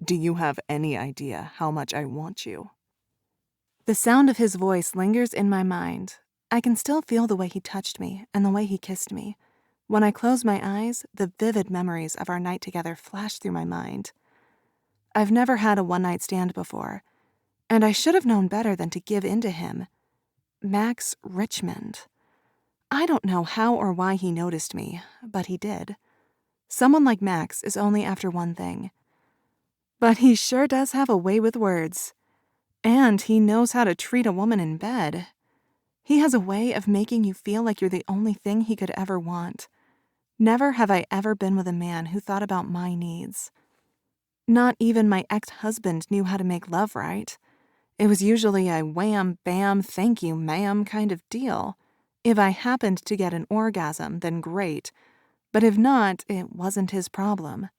Do you have any idea how much I want you? The sound of his voice lingers in my mind. I can still feel the way he touched me and the way he kissed me. When I close my eyes, the vivid memories of our night together flash through my mind. I've never had a one-night stand before, and I should have known better than to give in to him. Max Richmond. I don't know how or why he noticed me, but he did. Someone like Max is only after one thing. But he sure does have a way with words. And he knows how to treat a woman in bed. He has a way of making you feel like you're the only thing he could ever want. Never have I ever been with a man who thought about my needs. Not even my ex-husband knew how to make love right. It was usually a wham, bam, thank you, ma'am kind of deal. If I happened to get an orgasm, then great. But if not, it wasn't his problem.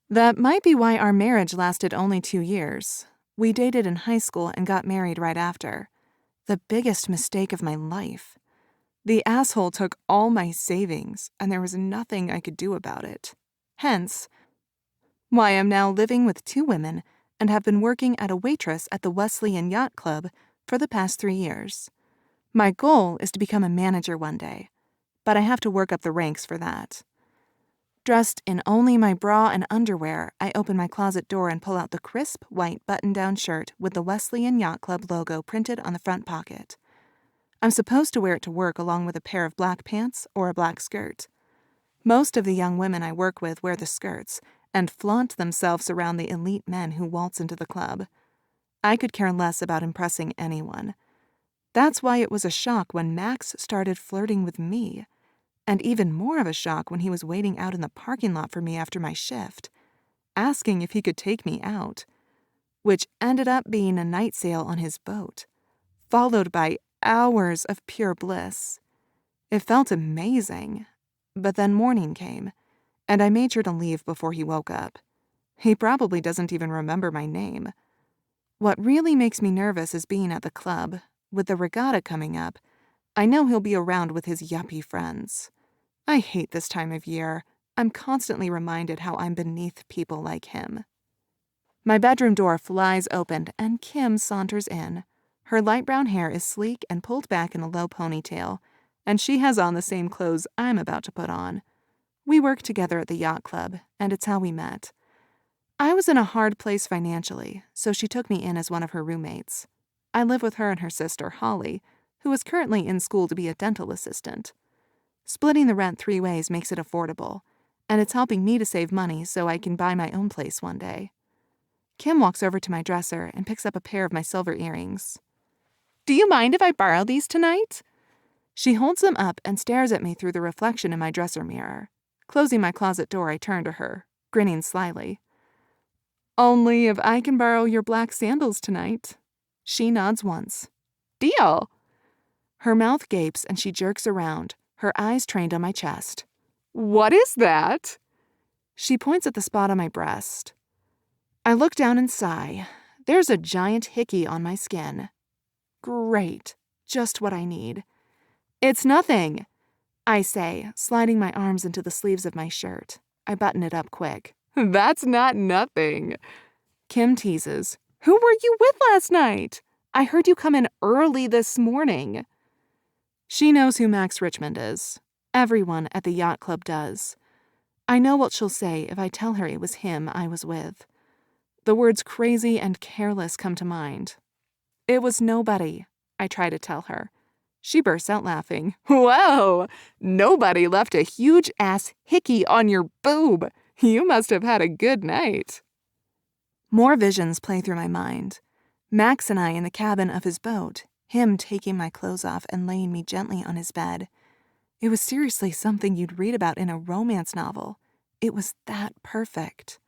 That might be why our marriage lasted only 2 years. We dated in high school and got married right after. The biggest mistake of my life. The asshole took all my savings, and there was nothing I could do about it. Hence, why I'm now living with 2 women and have been working as a waitress at the Wesleyan Yacht Club for the past 3 years. My goal is to become a manager one day, but I have to work up the ranks for that. Dressed in only my bra and underwear, I open my closet door and pull out the crisp, white button-down shirt with the Wesleyan Yacht Club logo printed on the front pocket. I'm supposed to wear it to work along with a pair of black pants or a black skirt. Most of the young women I work with wear the skirts and flaunt themselves around the elite men who waltz into the club. I could care less about impressing anyone. That's why it was a shock when Max started flirting with me. And even more of a shock when he was waiting out in the parking lot for me after my shift, asking if he could take me out, which ended up being a night sail on his boat, followed by hours of pure bliss. It felt amazing, but then morning came, and I made sure to leave before he woke up. He probably doesn't even remember my name. What really makes me nervous is being at the club. With the Regatta coming up, I know he'll be around with his yuppie friends. I hate this time of year. I'm constantly reminded how I'm beneath people like him. My bedroom door flies open and Kim saunters in. Her light brown hair is sleek and pulled back in a low ponytail, and she has on the same clothes I'm about to put on. We work together at the yacht club, and it's how we met. I was in a hard place financially, so she took me in as one of her roommates. I live with her and her sister, Holly, who is currently in school to be a dental assistant. Splitting the rent 3 ways makes it affordable, and it's helping me to save money so I can buy my own place one day. Kim walks over to my dresser and picks up a pair of my silver earrings. "Do you mind if I borrow these tonight?" She holds them up and stares at me through the reflection in my dresser mirror. Closing my closet door, I turn to her, grinning slyly. "Only if I can borrow your black sandals tonight." She nods once. "Deal!" Her mouth gapes and she jerks around, her eyes trained on my chest. "What is that?" She points at the spot on my breast. I look down and sigh. There's a giant hickey on my skin. Great. Just what I need. "It's nothing," I say, sliding my arms into the sleeves of my shirt. I button it up quick. "That's not nothing." Kim teases. "Who were you with last night? I heard you come in early this morning." She knows who Max Richmond is. Everyone at the yacht club does. I know what she'll say if I tell her it was him I was with. The words crazy and careless come to mind. "It was nobody," I try to tell her. She bursts out laughing. "Whoa! Nobody left a huge-ass hickey on your boob. You must have had a good night." More visions play through my mind. Max and I in the cabin of his boat, him taking my clothes off and laying me gently on his bed. It was seriously something you'd read about in a romance novel. It was that perfect.